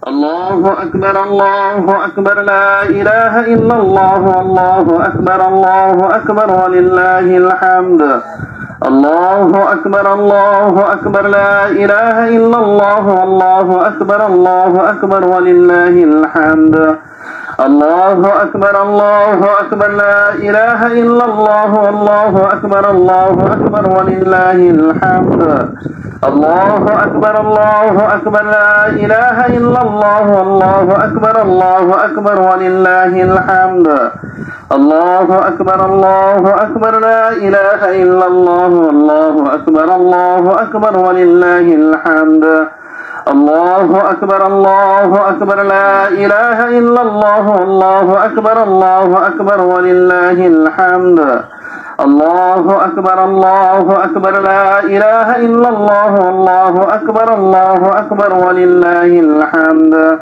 الله أكبر الله أكبر لا إله إلا الله الله أكبر ولله الحمد الله أكبر لا إله إلا الله الله أكبر ولله الحمد الله أكبر لا إله إلا الله الله أكبر ولله الحمد الله أكبر لا إله إلا الله الله أكبر ولله الحمد الله أكبر لا إله إلا الله الله أكبر ولله الحمد الله أكبر لا إله إلا الله الله أكبر ولله الحمد الله أكبر لا إله إلا الله الله أكبر ولله الحمد